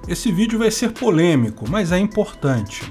Esse vídeo vai ser polêmico, mas é importante.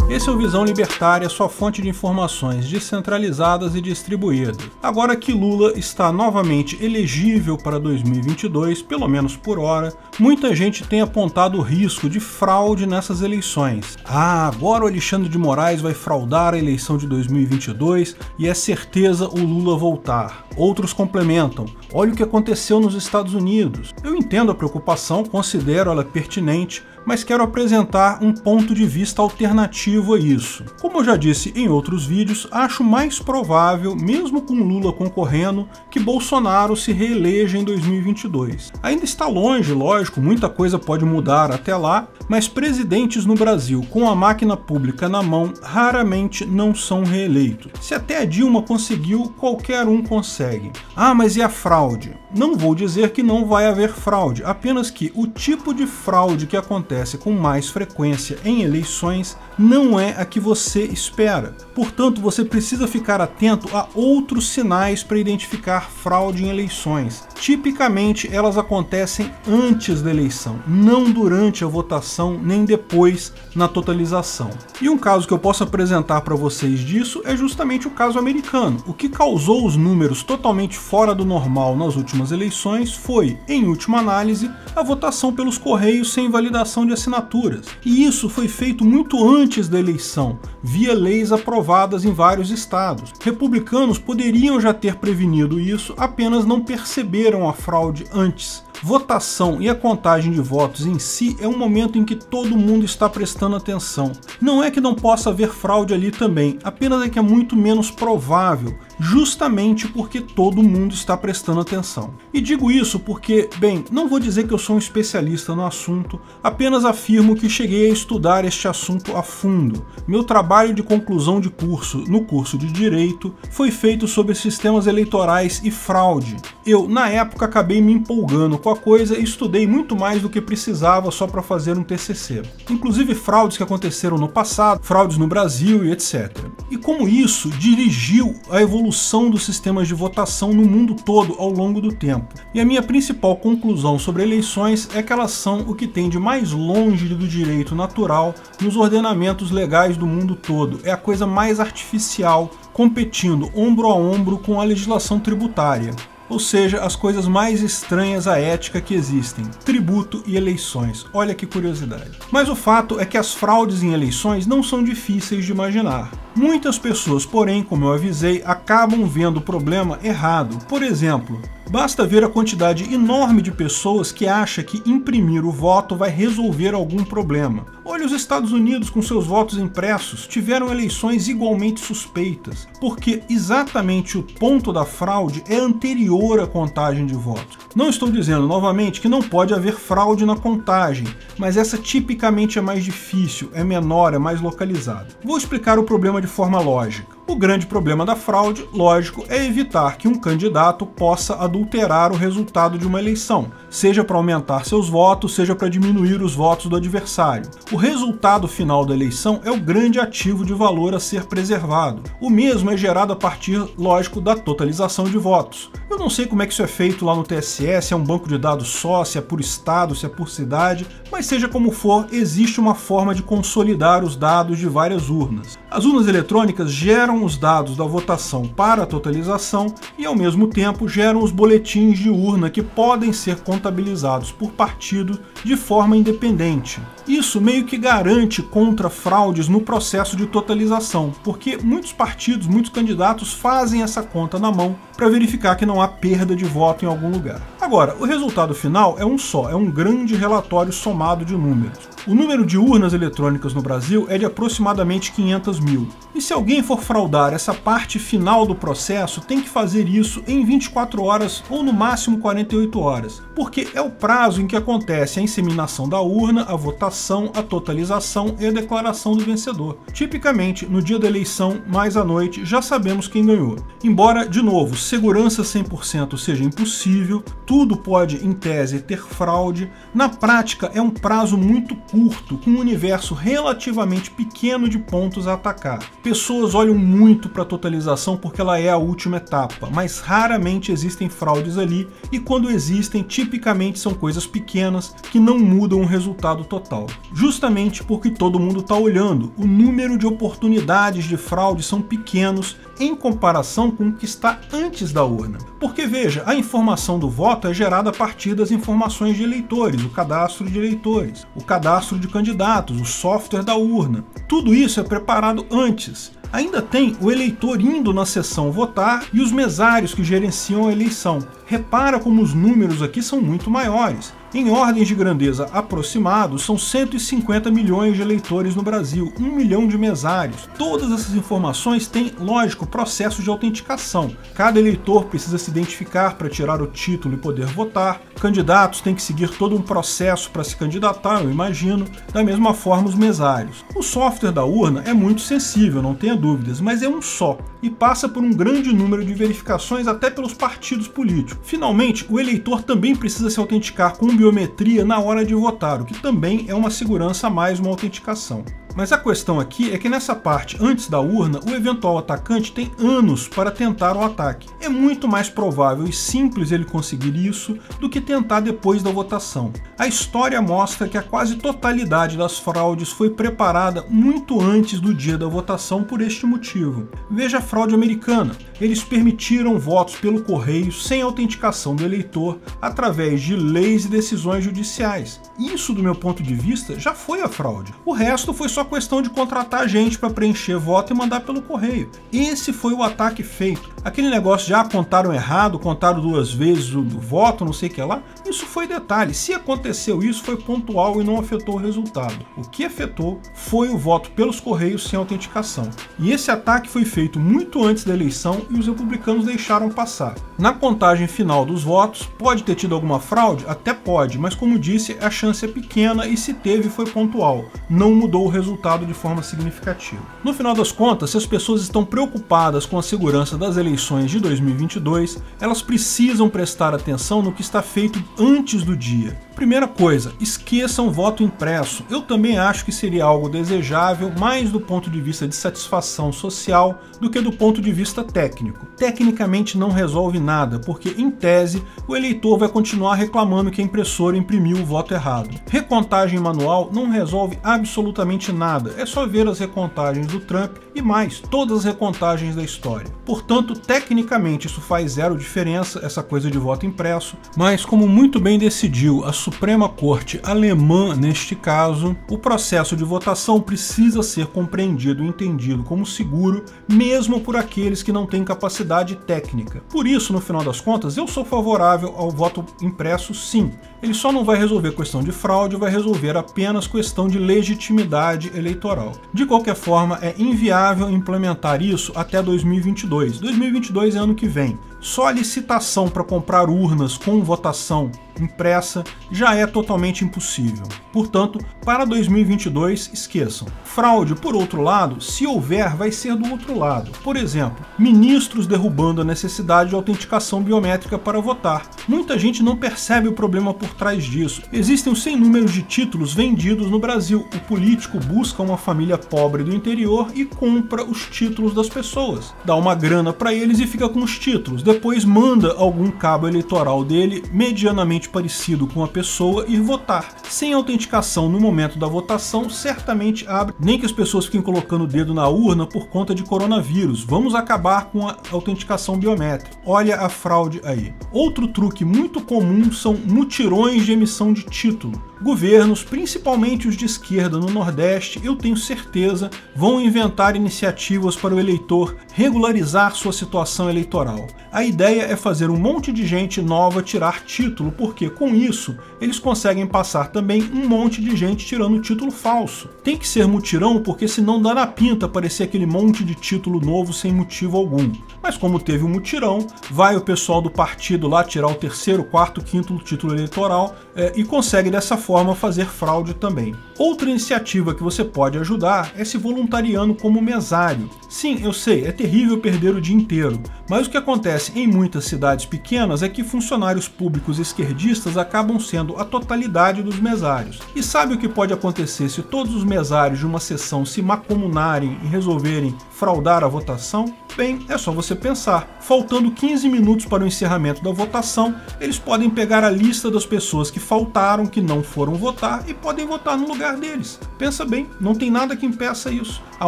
Esse é o Visão Libertária, sua fonte de informações descentralizadas e distribuídas. Agora que Lula está novamente elegível para 2022, pelo menos por hora, muita gente tem apontado o risco de fraude nessas eleições. Agora o Alexandre de Moraes vai fraudar a eleição de 2022 e é certeza o Lula voltar. Outros complementam: olha o que aconteceu nos Estados Unidos. Eu entendo a preocupação, considero ela pertinente, mas quero apresentar um ponto de vista alternativo a isso. Como eu já disse em outros vídeos, acho mais provável, mesmo com Lula concorrendo, que Bolsonaro se reeleja em 2022. Ainda está longe, lógico, muita coisa pode mudar até lá, mas presidentes no Brasil com a máquina pública na mão raramente não são reeleitos. Se até a Dilma conseguiu, qualquer um consegue. Mas e a fraude? Não vou dizer que não vai haver fraude, apenas que o tipo de fraude que acontece com mais frequência em eleições não é a que você espera. Portanto, você precisa ficar atento a outros sinais para identificar fraude em eleições. Tipicamente, elas acontecem antes da eleição, não durante a votação, nem depois na totalização. E um caso que eu posso apresentar para vocês disso é justamente o caso americano. O que causou os números totalmente fora do normal nas últimas eleições foi, em última análise, a votação pelos correios sem validação de assinaturas. E isso foi feito muito antes da eleição, via leis aprovadas em vários estados. Republicanos poderiam já ter prevenido isso, apenas não perceberam a fraude antes. Votação e a contagem de votos em si é um momento em que todo mundo está prestando atenção. Não é que não possa haver fraude ali também, apenas é que é muito menos provável, justamente porque todo mundo está prestando atenção. E digo isso porque, bem, não vou dizer que eu sou um especialista no assunto, apenas afirmo que cheguei a estudar este assunto a fundo. Meu trabalho de conclusão de curso no curso de Direito foi feito sobre sistemas eleitorais e fraude. Eu, na época, acabei me empolgando com a coisa e estudei muito mais do que precisava só para fazer um TCC. Inclusive fraudes que aconteceram no passado, fraudes no Brasil e etc. E como isso dirigiu a evolução dos sistemas de votação no mundo todo ao longo do tempo. E a minha principal conclusão sobre eleições é que elas são o que tem de mais longe do direito natural nos ordenamentos legais do mundo todo. É a coisa mais artificial, competindo ombro a ombro com a legislação tributária. Ou seja, as coisas mais estranhas à ética que existem, tributo e eleições. Olha que curiosidade. Mas o fato é que as fraudes em eleições não são difíceis de imaginar. Muitas pessoas, porém, como eu avisei, acabam vendo o problema errado. Por exemplo, basta ver a quantidade enorme de pessoas que acha que imprimir o voto vai resolver algum problema. Olha os Estados Unidos com seus votos impressos, tiveram eleições igualmente suspeitas, porque exatamente o ponto da fraude é anterior à contagem de votos. Não estou dizendo novamente que não pode haver fraude na contagem, mas essa tipicamente é mais difícil, é menor, é mais localizada. Vou explicar o problema de forma lógica. O grande problema da fraude, lógico, é evitar que um candidato possa adulterar o resultado de uma eleição, seja para aumentar seus votos, seja para diminuir os votos do adversário. O resultado final da eleição é o grande ativo de valor a ser preservado. O mesmo é gerado a partir, lógico, da totalização de votos. Eu não sei como é que isso é feito lá no TSE, se é um banco de dados só, se é por estado, se é por cidade, mas seja como for, existe uma forma de consolidar os dados de várias urnas. As urnas eletrônicas geram os dados da votação para a totalização e, ao mesmo tempo, geram os boletins de urna que podem ser contabilizados por partido de forma independente. Isso meio que garante contra fraudes no processo de totalização, porque muitos partidos, muitos candidatos fazem essa conta na mão para verificar que não há perda de voto em algum lugar. Agora, o resultado final é um só, é um grande relatório somado de números. O número de urnas eletrônicas no Brasil é de aproximadamente 500 mil. E se alguém for fraudar essa parte final do processo, tem que fazer isso em 24 horas ou no máximo 48 horas, porque é o prazo em que acontece a inseminação da urna, a votação, a totalização e a declaração do vencedor. Tipicamente, no dia da eleição, mais à noite, já sabemos quem ganhou. Embora, de novo, segurança 100% seja impossível, tudo tudo pode, em tese, ter fraude, na prática é um prazo muito curto, com um universo relativamente pequeno de pontos a atacar. Pessoas olham muito para a totalização porque ela é a última etapa, mas raramente existem fraudes ali, e quando existem, tipicamente são coisas pequenas que não mudam o resultado total. Justamente porque todo mundo está olhando, o número de oportunidades de fraude são pequenos em comparação com o que está antes da urna. Porque veja, a informação do voto é gerada a partir das informações de eleitores, o cadastro de eleitores, o cadastro de candidatos, o software da urna. Tudo isso é preparado antes. Ainda tem o eleitor indo na sessão votar e os mesários que gerenciam a eleição. Repara como os números aqui são muito maiores. Em ordens de grandeza aproximados, são 150 milhões de eleitores no Brasil, 1 milhão de mesários. Todas essas informações têm, lógico, processo de autenticação. Cada eleitor precisa se identificar para tirar o título e poder votar. Candidatos têm que seguir todo um processo para se candidatar, eu imagino. Da mesma forma, os mesários. O software da urna é muito sensível, não tenha dúvidas, mas é um só e passa por um grande número de verificações até pelos partidos políticos. Finalmente, o eleitor também precisa se autenticar com biometria na hora de votar, o que também é uma segurança a mais, uma autenticação. Mas a questão aqui é que nessa parte antes da urna, o eventual atacante tem anos para tentar o ataque. É muito mais provável e simples ele conseguir isso do que tentar depois da votação. A história mostra que a quase totalidade das fraudes foi preparada muito antes do dia da votação por este motivo. Veja a fraude americana. Eles permitiram votos pelo correio sem autenticação do eleitor através de leis e decisões judiciais. Isso, do meu ponto de vista, já foi a fraude. O resto foi só questão de contratar gente para preencher voto e mandar pelo correio. Esse foi o ataque feito. Aquele negócio de contaram errado, contaram 2 vezes o voto, não sei o que lá, isso foi detalhe. Se aconteceu isso, foi pontual e não afetou o resultado. O que afetou foi o voto pelos correios sem autenticação. E esse ataque foi feito muito antes da eleição e os republicanos deixaram passar. Na contagem final dos votos, pode ter tido alguma fraude? Até pode, mas como disse, a chance é pequena e se teve foi pontual. Não mudou o resultado de forma significativa. No final das contas, se as pessoas estão preocupadas com a segurança das eleições de 2022, elas precisam prestar atenção no que está feito antes do dia. Primeira coisa, esqueçam voto impresso. Eu também acho que seria algo desejável, mais do ponto de vista de satisfação social do que do ponto de vista técnico. Tecnicamente não resolve nada, porque em tese o eleitor vai continuar reclamando que a impressora imprimiu o voto errado. Recontagem manual não resolve absolutamente nada, é só ver as recontagens do Trump e mais, todas as recontagens da história. Portanto, tecnicamente isso faz zero diferença, essa coisa de voto impresso, mas como muito bem decidiu a Suprema Corte alemã neste caso, o processo de votação precisa ser compreendido e entendido como seguro, mesmo por aqueles que não têm capacidade técnica. Por isso, no final das contas, eu sou favorável ao voto impresso sim. Ele só não vai resolver questão de fraude, vai resolver apenas questão de legitimidade eleitoral. De qualquer forma, é inviável implementar isso até 2022. 2022 é ano que vem. Só a licitação para comprar urnas com votação impressa já é totalmente impossível. Portanto, para 2022, esqueçam. Fraude, por outro lado, se houver, vai ser do outro lado. Por exemplo, ministros derrubando a necessidade de autenticação biométrica para votar. Muita gente não percebe o problema por trás disso. Existem um sem número de títulos vendidos no Brasil. O político busca uma família pobre do interior e compra os títulos das pessoas. Dá uma grana para eles e fica com os títulos. Depois manda algum cabo eleitoral dele medianamente parecido com a pessoa ir votar. Sem autenticação no momento da votação, certamente abre, nem que as pessoas fiquem colocando o dedo na urna por conta de coronavírus. Vamos acabar com a autenticação biométrica. Olha a fraude aí. Outro truque muito comum são mutirões de emissão de título. Governos, principalmente os de esquerda no Nordeste, eu tenho certeza, vão inventar iniciativas para o eleitor regularizar sua situação eleitoral. A ideia é fazer um monte de gente nova tirar título, porque com isso eles conseguem passar também um monte de gente tirando título falso. Tem que ser mutirão, porque senão dá na pinta aparecer aquele monte de título novo sem motivo algum. Mas como teve um mutirão, vai o pessoal do partido lá tirar o 3º, 4º, 5º título eleitoral e consegue dessa forma fazer fraude também. Outra iniciativa que você pode ajudar é se voluntariando como mesário. Sim, eu sei, é terrível perder o dia inteiro, mas o que acontece em muitas cidades pequenas é que funcionários públicos esquerdistas acabam sendo a totalidade dos mesários. E sabe o que pode acontecer se todos os mesários de uma sessão se mancomunarem e resolverem fraudar a votação? Bem, é só você pensar. Faltando 15 minutos para o encerramento da votação, eles podem pegar a lista das pessoas que faltaram, que não foram votar, e podem votar no lugar deles. Pensa bem, não tem nada que impeça isso. A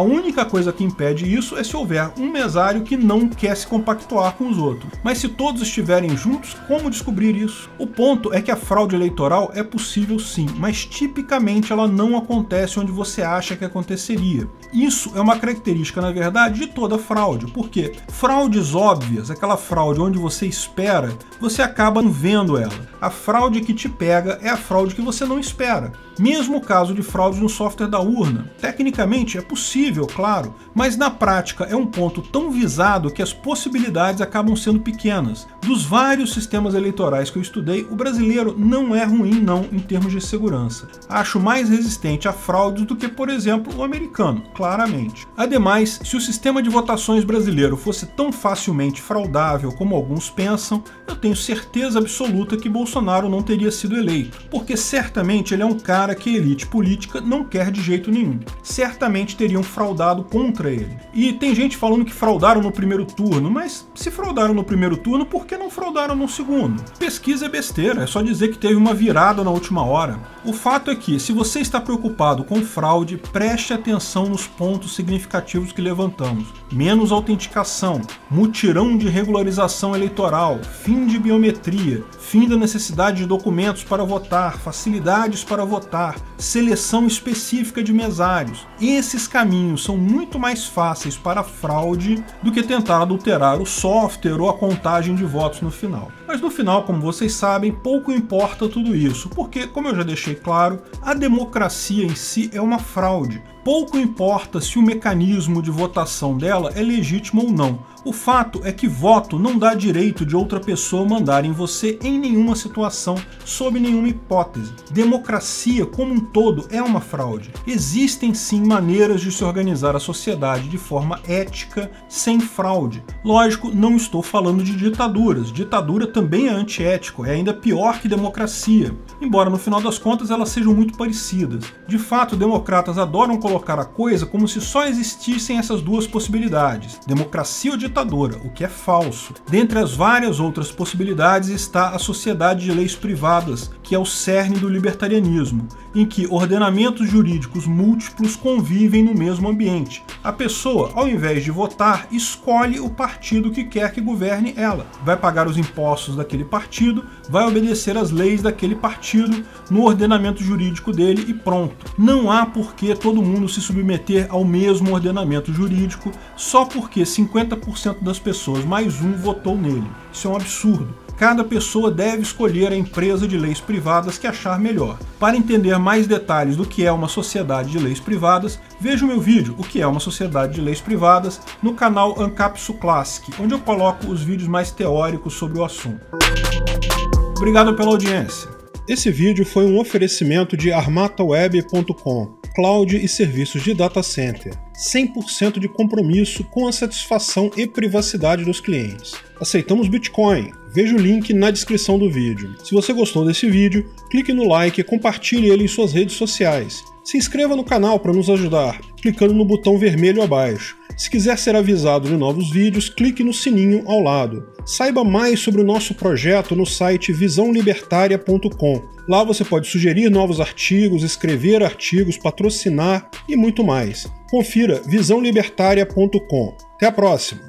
única coisa que impede isso é se houver um mesário que não quer se compactuar com os outros. Mas se todos estiverem juntos, como descobrir isso? O ponto é que a fraude eleitoral é possível sim, mas tipicamente ela não acontece onde você acha que aconteceria. Isso é uma característica, na verdade, de toda fraude, porque fraudes óbvias, aquela fraude onde você espera, você acaba não vendo ela. A fraude que te pega é a fraude que você não espera. Mesmo o caso de fraude no software da urna. Tecnicamente é possível, claro, mas na prática é um ponto tão visado que as possibilidades acabam sendo pequenas. Dos vários sistemas eleitorais que eu estudei, o brasileiro não é ruim não em termos de segurança. Acho mais resistente a fraudes do que, por exemplo, o americano, claramente. Ademais, se o sistema de votações brasileiro fosse tão facilmente fraudável como alguns pensam, eu tenho certeza absoluta que Bolsonaro não teria sido eleito, porque certamente ele é um cara que a elite política não quer de jeito nenhum. Certamente teriam fraudado contra ele. E tem gente falando que fraudaram no primeiro turno, mas se fraudaram no primeiro turno, por que não fraudaram no segundo? Pesquisa é besteira, é só dizer que teve uma virada na última hora. O fato é que, se você está preocupado com fraude, preste atenção nos pontos significativos que levantamos. Menos autenticação, mutirão de regularização eleitoral, fim de biometria, fim da necessidade de documentos para votar, facilidades para votar, seleção específica de mesários. Esses caminhos são muito mais fáceis para a fraude do que tentar adulterar o software ou a contagem de votos no final. Mas no final, como vocês sabem, pouco importa tudo isso, porque, como eu já deixei claro, a democracia em si é uma fraude. Pouco importa se o mecanismo de votação dela é legítimo ou não. O fato é que voto não dá direito de outra pessoa mandar em você em nenhuma situação, sob nenhuma hipótese. Democracia como um todo é uma fraude. Existem sim maneiras de se organizar a sociedade de forma ética, sem fraude. Lógico, não estou falando de ditaduras. Ditadura também é antiético, é ainda pior que democracia. Embora no final das contas elas sejam muito parecidas. De fato, democratas adoram colocar a coisa como se só existissem essas duas possibilidades, democracia ou ditadura, o que é falso. Dentre as várias outras possibilidades está a sociedade de leis privadas, que é o cerne do libertarianismo, em que ordenamentos jurídicos múltiplos convivem no mesmo ambiente. A pessoa, ao invés de votar, escolhe o partido que quer que governe ela. Vai pagar os impostos daquele partido, vai obedecer às leis daquele partido, no ordenamento jurídico dele e pronto. Não há por que todo mundo se submeter ao mesmo ordenamento jurídico só porque 50% das pessoas mais um votou nele. Isso é um absurdo. Cada pessoa deve escolher a empresa de leis privadas que achar melhor. Para entender mais detalhes do que é uma sociedade de leis privadas, veja o meu vídeo O que é uma sociedade de leis privadas no canal Ancapsu Classic, onde eu coloco os vídeos mais teóricos sobre o assunto. Obrigado pela audiência. Esse vídeo foi um oferecimento de armataweb.com, cloud e serviços de data center. 100% de compromisso com a satisfação e privacidade dos clientes. Aceitamos Bitcoin. Veja o link na descrição do vídeo. Se você gostou desse vídeo, clique no like e compartilhe ele em suas redes sociais. Se inscreva no canal para nos ajudar, clicando no botão vermelho abaixo. Se quiser ser avisado de novos vídeos, clique no sininho ao lado. Saiba mais sobre o nosso projeto no site visãolibertaria.com. Lá você pode sugerir novos artigos, escrever artigos, patrocinar e muito mais. Confira visãolibertaria.com. Até a próxima!